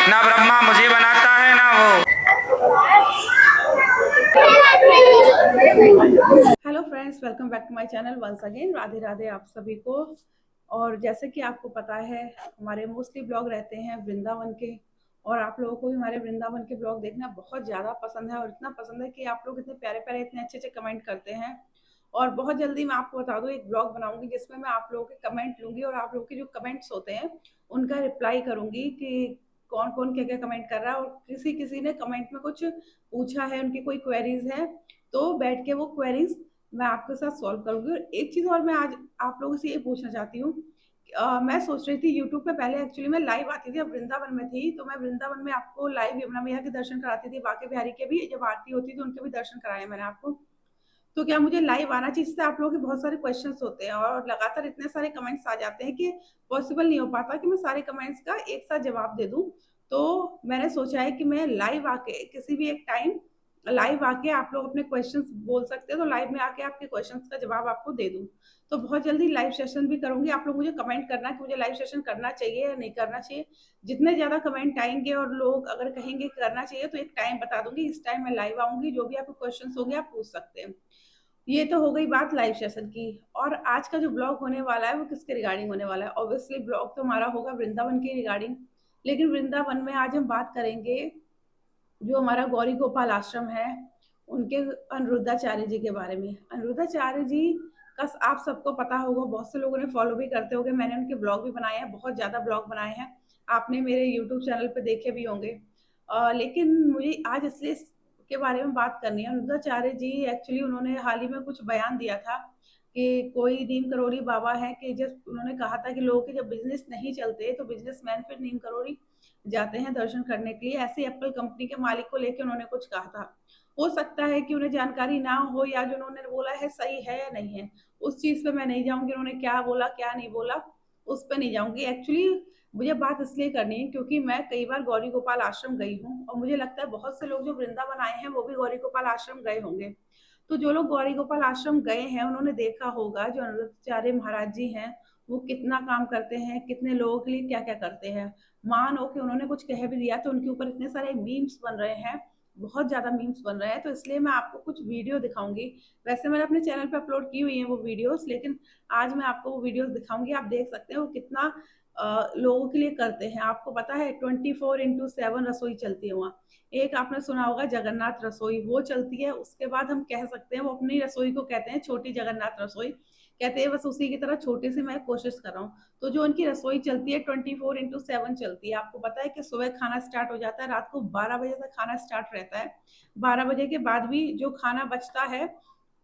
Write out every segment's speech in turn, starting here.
ना ब्रह्मा मुझे बनाता है ना वो। Hello friends, welcome back to my channel once again. Radhe Radhe आप सभी को। और जैसे कि आपको पता है, हमारे मोस्टली ब्लॉग रहते हैं वृंदावन के, और आप लोगों को भी हमारे वृंदावन के ब्लॉग देखना बहुत ज़्यादा पसंद है। और इतना पसंद है कि आप लोग इतने प्यारे प्यारे, इतने अच्छे अच्छे कमेंट करते हैं। और बहुत जल्दी मैं आपको बता दूं, एक ब्लॉग बनाऊंगी जिसमें मैं आप लोगों के कमेंट लूंगी और आप लोगों के जो कमेंट्स होते हैं उनका रिप्लाई करूंगी कि कौन कौन क्या क्या कमेंट कर रहा है, और किसी किसी ने कमेंट में कुछ पूछा है, उनकी कोई क्वेरीज है, तो बैठ के वो क्वेरीज मैं आपके साथ सॉल्व करूंगी। और एक चीज और मैं आज आप लोगों से ये पूछना चाहती हूँ। मैं सोच रही थी यूट्यूब पे, पहले एक्चुअली मैं लाइव आती थी, अब वृंदावन में थी तो मैं वृंदावन में आपको लाइव यमुना मैया के दर्शन कराती थी, बाके बिहारी के भी जब आरती होती थी उनके भी दर्शन कराए मैंने आपको। तो क्या मुझे लाइव आना चाहिए? इससे आप लोगों के बहुत सारे क्वेश्चंस होते हैं और लगातार इतने सारे कमेंट्स आ जाते हैं कि पॉसिबल नहीं हो पाता कि मैं सारे कमेंट्स का एक साथ जवाब दे दूं। तो मैंने सोचा है कि मैं लाइव आके किसी भी एक टाइम लाइव आके आप लोग अपने क्वेश्चंस बोल सकते हैं, तो लाइव में आके आपके क्वेश्चंस का जवाब आपको दे दूं। तो बहुत जल्दी लाइव सेशन भी करूंगी। आप लोग मुझे कमेंट करना कि मुझे लाइव सेशन करना चाहिए या नहीं करना चाहिए। जितने ज्यादा कमेंट आएंगे और लोग अगर कहेंगे करना चाहिए तो एक टाइम बता दूंगी, इस टाइम मैं लाइव आऊंगी, जो भी आपके क्वेश्चन होंगे आप पूछ सकते हैं। ये तो हो गई बात लाइव सेशन की। और आज का जो ब्लॉग होने वाला है वो किसके रिगार्डिंग होने वाला है? ऑब्वियसली ब्लॉग तो हमारा होगा वृंदावन के रिगार्डिंग। लेकिन वृंदावन में आज हम बात करेंगे जो हमारा गौरी गोपाल आश्रम है, उनके अनिरुद्धाचार्य जी के बारे में। अनिरुद्धाचार्य जी का आप सबको पता होगा, बहुत से लोगों ने फॉलो भी करते होंगे, मैंने उनके ब्लॉग भी बनाए हैं, बहुत ज़्यादा ब्लॉग बनाए हैं, आपने मेरे यूट्यूब चैनल पे देखे भी होंगे। लेकिन मुझे आज इसलिए के बारे में बात करनी है। अनिरुद्धाचार्य जी एक्चुअली उन्होंने हाल ही में कुछ बयान दिया था कि कोई नीम करोड़ी बाबा है, कि जब उन्होंने कहा था कि लोगों के जब बिजनेस नहीं चलते तो बिजनेसमैन फिर नीम करोड़ी जाते हैं दर्शन करने के लिए। ऐसे एप्पल कंपनी के मालिक को लेकर उन्होंने कुछ कहा था। हो सकता है कि उन्हें जानकारी ना हो, या जो उन्होंने बोला है सही है या नहीं है, उस चीज पे मैं नहीं जाऊंगी। उन्होंने क्या बोला क्या नहीं बोला उस पर नहीं जाऊंगी। एक्चुअली मुझे बात इसलिए करनी है क्योंकि मैं कई बार गौरी गोपाल आश्रम गई हूँ, और मुझे लगता है बहुत से लोग जो वृंदावन आए हैं वो भी गौरी गोपाल आश्रम गए होंगे। तो जो लोग गौरी गोपाल आश्रम गए हैं उन्होंने देखा होगा जो अनिरुद्धाचार्य महाराज जी हैं वो कितना काम करते हैं, कितने लोगों के लिए क्या क्या करते हैं। मानो कि उन्होंने कुछ कह भी दिया तो उनके ऊपर इतने सारे मीम्स बन रहे हैं, बहुत ज्यादा मीम्स बन रहे हैं। तो इसलिए मैं आपको कुछ वीडियो दिखाऊंगी। वैसे मैंने अपने चैनल पे अपलोड की हुई है वो वीडियोस, लेकिन आज मैं आपको वो वीडियोस दिखाऊंगी। आप देख सकते हैं वो कितना लोगों के लिए करते हैं। आपको पता है 24/7 रसोई चलती है वहाँ। एक आपने सुना होगा जगन्नाथ रसोई, वो चलती है। उसके बाद हम कह सकते हैं वो अपनी रसोई को कहते हैं छोटी जगन्नाथ रसोई, कहते हैं बस उसी की तरह छोटी सी मैं कोशिश कर रहा हूँ। तो जो उनकी रसोई चलती है 24/7 चलती है। आपको पता है कि सुबह खाना स्टार्ट हो जाता है, रात को 12 बजे तक खाना स्टार्ट रहता है। 12 बजे के बाद भी जो खाना बचता है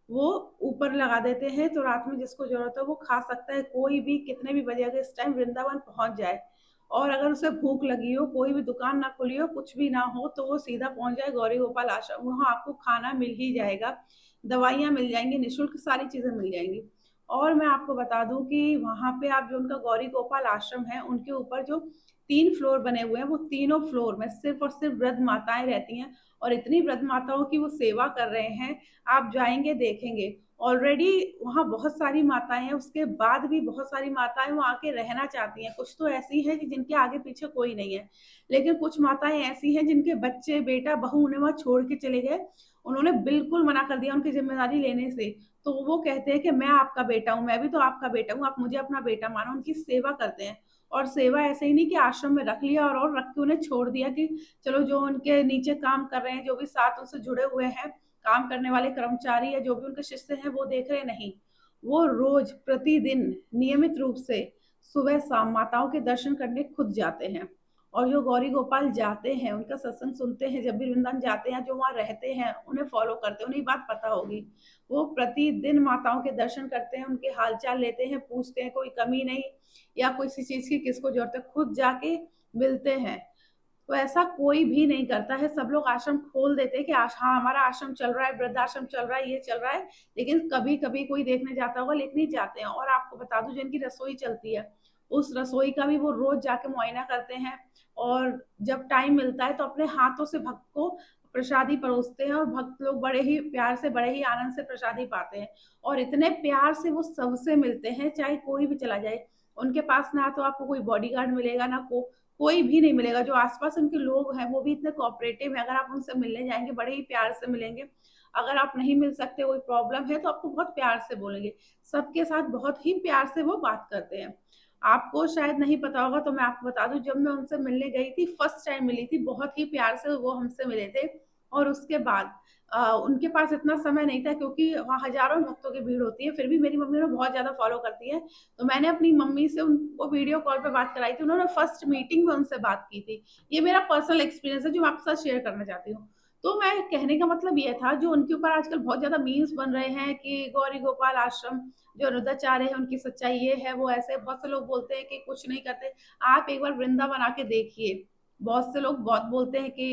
वो ऊपर लगा देते हैं, तो रात में जिसको जरूरत है वो खा सकता है, कोई भी कितने भी बजे अगर इस टाइम वृंदावन पहुंच जाए और अगर उसे भूख लगी हो, कोई भी दुकान ना खुली हो, कुछ भी ना हो, तो वो सीधा पहुंच जाए गौरी गोपाल आश्रम। वहां आपको खाना मिल ही जाएगा, दवाइयां मिल जाएंगी, निःशुल्क सारी चीजें मिल जाएंगी। और मैं आपको बता दूं कि वहां पे आप जो उनका गौरी गोपाल आश्रम है उनके ऊपर जो 3 फ्लोर बने हुए हैं, वो तीनों फ्लोर में सिर्फ और सिर्फ वृद्ध माताएं रहती हैं, और इतनी वृद्ध माताओं की वो सेवा कर रहे हैं। आप जाएंगे देखेंगे, ऑलरेडी वहाँ बहुत सारी माताएं हैं, उसके बाद भी बहुत सारी माताएं वहाँ आके रहना चाहती हैं। कुछ तो ऐसी हैं कि जिनके आगे पीछे कोई नहीं है, लेकिन कुछ माताएं ऐसी हैं जिनके बच्चे बेटा बहू उन्हें वहाँ छोड़ के चले गए, उन्होंने बिल्कुल मना कर दिया उनकी जिम्मेदारी लेने से। तो वो कहते हैं कि मैं आपका बेटा हूँ, मैं भी तो आपका बेटा हूँ, आप मुझे अपना बेटा मानो। उनकी सेवा करते हैं। और सेवा ऐसे ही नहीं कि आश्रम में रख लिया और रख के उन्हें छोड़ दिया कि चलो जो उनके नीचे काम कर रहे हैं, जो भी साथ उनसे जुड़े हुए हैं, काम करने वाले कर्मचारी या जो भी उनके शिष्य हैं वो देख रहे नहीं। वो रोज प्रतिदिन नियमित रूप से सुबह शाम माताओं के दर्शन करने खुद जाते हैं। और जो गौरी गोपाल जाते हैं उनका सत्संग सुनते हैं, जब भी वृंदावन जाते हैं, जो वहाँ रहते हैं उन्हें फॉलो करते हैं, उन्हें बात पता होगी। वो प्रतिदिन माताओं के दर्शन करते हैं, उनके हालचाल लेते हैं, पूछते हैं कोई कमी नहीं या कोई सी चीज की किसको जरूरत है, खुद जाके मिलते हैं। तो ऐसा कोई भी नहीं करता है। सब लोग आश्रम खोल देते हैं कि हाँ हमारा आश्रम चल रहा है, वृद्धाश्रम चल रहा है, ये चल रहा है, लेकिन कभी कभी कोई देखने जाता होगा, लेकिन नहीं जाते हैं। और आपको बता दूं जिनकी रसोई चलती है उस रसोई का भी वो रोज जाके मुआयना करते हैं, और जब टाइम मिलता है तो अपने हाथों से भक्त को प्रसादी परोसते हैं, और भक्त लोग बड़े ही प्यार से बड़े ही आनंद से प्रसादी पाते हैं। और इतने प्यार से वो सबसे मिलते हैं, चाहे कोई भी चला जाए उनके पास। ना तो आपको कोई बॉडीगार्ड मिलेगा, ना कोई भी नहीं मिलेगा। जो आसपास उनके लोग हैं वो भी इतने कोऑपरेटिव हैं, अगर आप उनसे मिलने जाएंगे बड़े ही प्यार से मिलेंगे। अगर आप नहीं मिल सकते, कोई प्रॉब्लम है, तो आपको बहुत प्यार से बोलेंगे। सबके साथ बहुत ही प्यार से वो बात करते हैं। आपको शायद नहीं पता होगा तो मैं आपको बता दूं, जब मैं उनसे मिलने गई थी, फर्स्ट टाइम मिली थी, बहुत ही प्यार से वो हमसे मिले थे। और उसके बाद उनके पास इतना समय नहीं था क्योंकि वहाँ हजारों भक्तों की भीड़ होती है, फिर भी मेरी मम्मी उन्हें बहुत ज्यादा फॉलो करती है। तो मैंने अपनी मम्मी से उनको वीडियो कॉल पे बात कराई थी, उन्होंने फर्स्ट मीटिंग में उनसे बात की थी। ये मेरा पर्सनल एक्सपीरियंस है जो मैं आपके साथ शेयर करना चाहती हूँ। तो मैं कहने का मतलब ये था, जो उनके ऊपर आजकल बहुत ज्यादा मीम्स बन रहे हैं कि गौरी गोपाल आश्रम जो अनुदाचार्य है उनकी सच्चाई ये है वो ऐसे, बहुत से लोग बोलते हैं कि कुछ नहीं करते। आप एक बार वृंदावन आके देखिए। बहुत से लोग बहुत बोलते हैं कि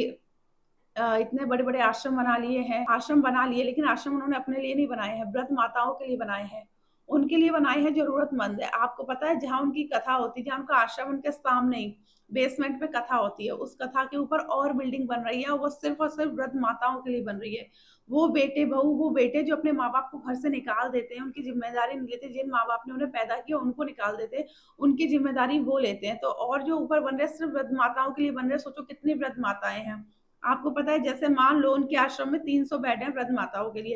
इतने बड़े बड़े आश्रम बना लिए, लेकिन आश्रम उन्होंने अपने लिए नहीं बनाए हैं, व्रत माताओं के लिए बनाए हैं। उनके लिए बनाए हैं जरूरतमंद है। आपको पता है, जहाँ उनकी कथा होती है, जहाँ उनका आश्रम, उनके सामने ही बेसमेंट पे कथा होती है, उस कथा के ऊपर और बिल्डिंग बन रही है, और वो सिर्फ और सिर्फ व्रत माताओं के लिए बन रही है। वो बेटे जो अपने माँ बाप को घर से निकाल देते हैं, उनकी जिम्मेदारी नहीं लेते, जिन माँ बाप ने उन्हें पैदा किया उनको निकाल देते हैं, उनकी जिम्मेदारी वो लेते हैं। तो और जो ऊपर बन रहे हैं सिर्फ व्रत माताओं के लिए बन रहे हैं, सोचो कितनी व्रत माताएं हैं। आपको पता है, जैसे मान लो उनके आश्रम में 300 बेड है व्रत माताओं के लिए,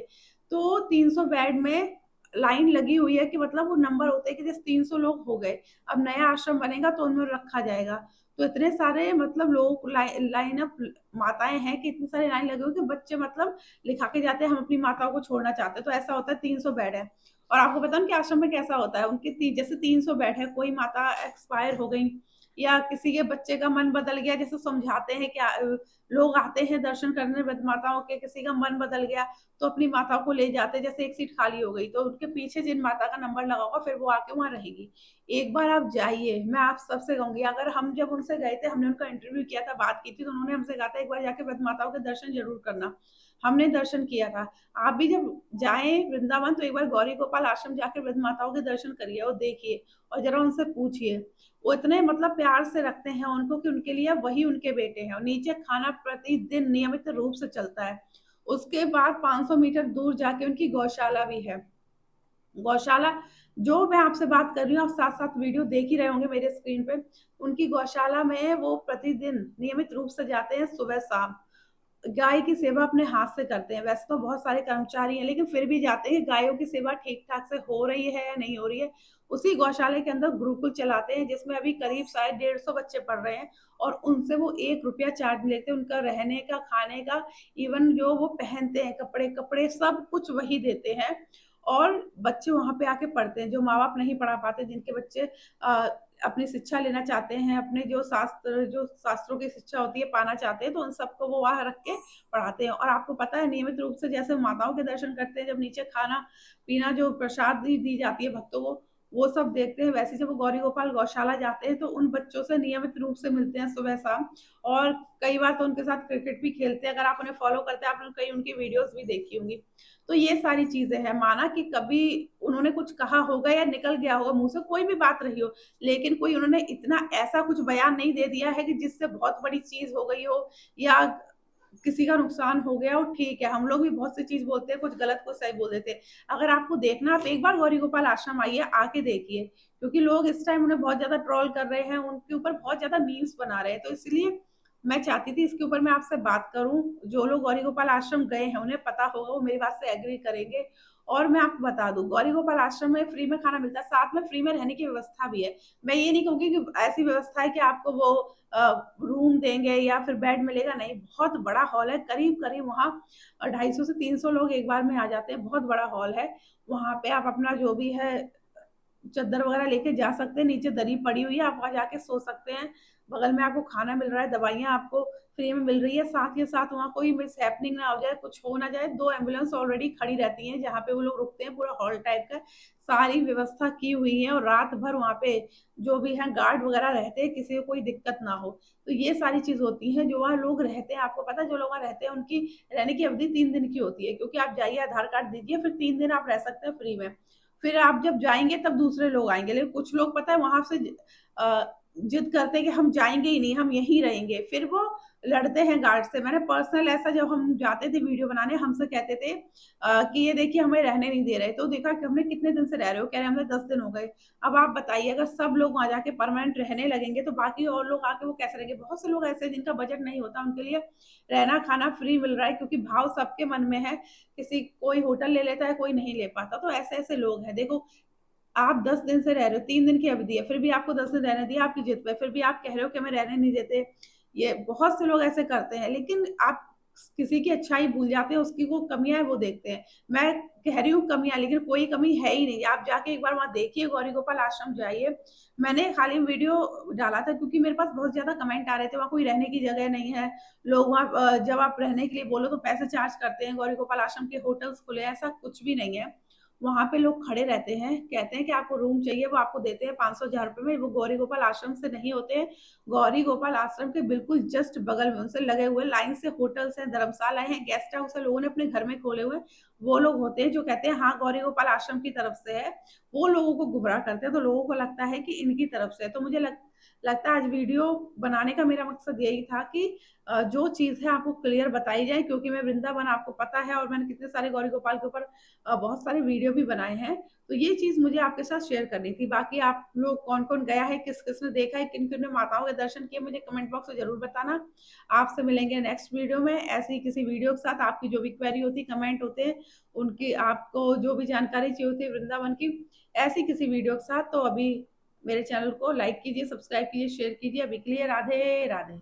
तो 300 बेड में लाइन लगी हुई है कि मतलब वो नंबर होते हैं कि जैसे 300 लोग हो गए, अब नया आश्रम बनेगा तो उनमें रखा जाएगा। तो इतने सारे मतलब लोग लाइन अप माताएं हैं कि इतनी सारी लाइन लगी हुई कि बच्चे मतलब लिखा के जाते हैं हम अपनी माताओं को छोड़ना चाहते हैं। तो ऐसा होता है, 300 बेड है। और आपको पता है उनके आश्रम में कैसा होता है, उनके जैसे 300 बेड है, कोई माता एक्सपायर हो गई या किसी के बच्चे का मन बदल गया, जैसे समझाते हैं कि लोग आते हैं दर्शन करने व्रत माताओं के, किसी का मन बदल गया तो अपनी माताओं को ले जाते हैं, जैसे एक सीट खाली हो गई तो उनके पीछे जिन माता का नंबर लगा होगा फिर वो आके वहां रहेगी। एक बार आप जाइए, मैं आप सबसे कहूंगी, अगर हम जब उनसे गए थे, हमने उनका इंटरव्यू किया था, बात की थी, तो उन्होंने हमसे कहा था एक बार जाके व्रत माताओं के दर्शन जरूर करना। हमने दर्शन किया था। आप भी जब जाएं वृंदावन तो एक बार गौरी गोपाल आश्रम जाके व्रत माताओं के दर्शन करिए और देखिए, और जरा उनसे पूछिए। वो इतने मतलब प्यार से रखते हैं उनको कि उनके लिए वही उनके बेटे हैं। और नीचे खाना प्रतिदिन नियमित रूप से चलता है। उसके बाद 500 मीटर दूर जाके उनकी गौशाला भी है। गौशाला, जो मैं आपसे बात कर रही हूँ, आप साथ साथ वीडियो देख ही रहे होंगे मेरे स्क्रीन पे। उनकी गौशाला में वो प्रतिदिन नियमित रूप से जाते हैं, सुबह शाम गाय की सेवा अपने हाथ से करते हैं। वैसे तो बहुत सारे कर्मचारी हैं, लेकिन फिर भी जाते हैं, गायों की सेवा ठीक ठाक से हो रही है या नहीं हो रही है। उसी गौशाला के अंदर गुरुकुल चलाते हैं, जिसमें अभी करीब शायद 150 बच्चे पढ़ रहे हैं। और उनसे वो 1 रुपया चार्ज लेते हैं, उनका रहने का, खाने का, इवन जो वो पहनते हैं कपड़े, कपड़े सब कुछ वही देते हैं। और बच्चे वहां पे आके पढ़ते हैं, जो माँ बाप नहीं पढ़ा पाते, जिनके बच्चे अपनी शिक्षा लेना चाहते हैं, अपने जो शास्त्रों की शिक्षा होती है पाना चाहते हैं, तो उन सबको वो वहां रख के पढ़ाते हैं। और आपको पता है, नियमित रूप से जैसे माताओं के दर्शन करते हैं, जब नीचे खाना पीना जो प्रसाद दी जाती है भक्तों को, वो सब देखते हैं, वैसे जब वो गौरी गोपाल गौशाला जाते हैं तो उन बच्चों से नियमित रूप से मिलते हैं सुबह शाम। और कई बार तो उनके साथ क्रिकेट भी खेलते हैं। अगर आप उन्हें फॉलो करते हैं, आपने कई उनकी वीडियोस भी देखी होंगी। तो ये सारी चीजें हैं। माना कि कभी उन्होंने कुछ कहा होगा या निकल गया होगा मुंह से, कोई भी बात रही हो, लेकिन कोई उन्होंने इतना ऐसा कुछ बयान नहीं दे दिया है कि जिससे बहुत बड़ी चीज हो गई हो या किसी का नुकसान हो गया हो। ठीक है, हम लोग भी बहुत सी चीज बोलते हैं, कुछ गलत कुछ सही बोल देते हैं। अगर आपको देखना, आप एक बार गौरी गोपाल आश्रम आइए, आके देखिए, क्योंकि लोग इस टाइम उन्हें बहुत ज्यादा ट्रोल कर रहे हैं, उनके ऊपर बहुत ज्यादा मीम्स बना रहे हैं। तो इसलिए मैं चाहती थी इसके ऊपर मैं आपसे बात करूं। जो लोग गौरी गोपाल आश्रम गए हैं उन्हें पता होगा, वो मेरी बात से एग्री करेंगे। और मैं आपको बता दूं, गौरी गोपाल आश्रम में फ्री में खाना मिलता है, साथ में फ्री में रहने की व्यवस्था भी है। मैं ये नहीं कहूंगी कि ऐसी व्यवस्था है कि आपको वो रूम देंगे या फिर बेड मिलेगा, नहीं, बहुत बड़ा हॉल है, करीब करीब वहाँ 250 से 300 लोग एक बार में आ जाते हैं, बहुत बड़ा हॉल है। वहां पे आप अपना जो भी है चादर वगैरह लेके जा सकते हैं, नीचे दरी पड़ी हुई है, आप वहां जाके सो सकते हैं। बगल में आपको खाना मिल रहा है, दवाइयाँ आपको फ्री में मिल रही है। साथ ही साथ वहाँ कोई मिस हैपनिंग ना हो जाए, कुछ हो ना जाए, 2 एम्बुलेंस ऑलरेडी खड़ी रहती हैं जहाँ पे वो लोग रुकते हैं, पूरा हॉल टाइप का सारी व्यवस्था की हुई है। और रात भर वहाँ पे जो भी है गार्ड वगैरह रहते हैं, किसी को कोई दिक्कत ना हो। तो ये सारी चीज होती है जो वहाँ लोग रहते हैं। आपको पता है, जो लोग वहाँ रहते हैं उनकी रहने की अवधि 3 दिन की होती है, क्योंकि आप जाइए, आधार कार्ड दीजिए, फिर 3 दिन आप रह सकते हैं फ्री में। फिर आप जब जाएंगे तब दूसरे लोग आएंगे। लेकिन कुछ लोग पता है वहां से जिद करते हैं कि हम जाएंगे ही नहीं, हम यहीं रहेंगे, फिर वो लड़ते हैं गार्ड से। मैंने पर्सनल ऐसा, जब हम जाते थे वीडियो बनाने, हमसे कहते थे कि ये देखिए हमें रहने नहीं दे रहे। तो देखा कि हमने कितने दिन से रह रहे हो, कह रहे हमने 10 दिन हो गए। अब आप बताइए, अगर सब लोग वहां जाके परमानेंट रहने लगेंगे तो बाकी और लोग आके वो कैसे रहेंगे। बहुत से लोग ऐसे हैं जिनका बजट नहीं होता, उनके लिए रहना खाना फ्री मिल रहा है, क्योंकि भाव सबके मन में है। किसी कोई होटल ले लेता है, कोई नहीं ले पाता। तो ऐसे ऐसे लोग हैं। देखो, आप 10 दिन से रह रहे हो, 3 दिन की अवधि है, फिर भी आपको 10 दिन रहने दिया आपकी जिद पे, फिर भी आप कह रहे हो कि हमें रहने नहीं देते। ये बहुत से लोग ऐसे करते हैं, लेकिन आप किसी की अच्छाई भूल जाते हैं, उसकी वो कमियां है वो देखते हैं। मैं कह रही हूँ कमियां, लेकिन कोई कमी है ही नहीं। आप जाके एक बार वहां देखिए, गौरी गोपाल आश्रम जाइए। मैंने खाली वीडियो डाला था क्योंकि मेरे पास बहुत ज्यादा कमेंट आ रहे थे, वहाँ कोई रहने की जगह नहीं है। लोग वहाँ जब आप रहने के लिए बोलो तो पैसे चार्ज करते हैं। गौरी गोपाल आश्रम के होटल्स खुले हैं, ऐसा कुछ भी नहीं है। वहां पे लोग खड़े रहते हैं, कहते हैं कि आपको रूम चाहिए, वो आपको देते हैं 500-1000 रुपए में। वो गौरी गोपाल आश्रम से नहीं होते हैं। गौरी गोपाल आश्रम के बिल्कुल जस्ट बगल में उनसे लगे हुए लाइन से होटल्स हैं, धर्मशाला हैं, गेस्ट हाउस है, लोगों ने अपने घर में खोले हुए। वो लोग होते हैं जो कहते हैं हाँ गौरी गोपाल आश्रम की तरफ से है। वो लोगों को गुमराह करते हैं, तो लोगों को लगता है कि इनकी तरफ से है। तो मुझे लगता है आज वीडियो बनाने का मेरा मकसद यही था कि जो चीज है आपको क्लियर बताई जाए, क्योंकि मैं वृंदावन आपको पता है, और मैंने कितने सारे गौरी गोपाल के ऊपर बहुत सारे वीडियो भी बनाए हैं। तो ये चीज मुझे आपके साथ शेयर करनी थी। बाकी आप लोग कौन कौन गया है, किस किस ने देखा है, किन किन ने माताओं के दर्शन किए, मुझे कमेंट बॉक्स में जरूर बताना। आपसे मिलेंगे नेक्स्ट वीडियो में ऐसी किसी वीडियो के साथ। आपकी जो भी क्वेरी होती, कमेंट होते हैं, उनकी आपको जो भी जानकारी चाहिए होती है वृंदावन की, ऐसी किसी वीडियो के साथ। तो अभी मेरे चैनल को लाइक कीजिए, सब्सक्राइब कीजिए, शेयर कीजिए। अभी के लिए राधे राधे।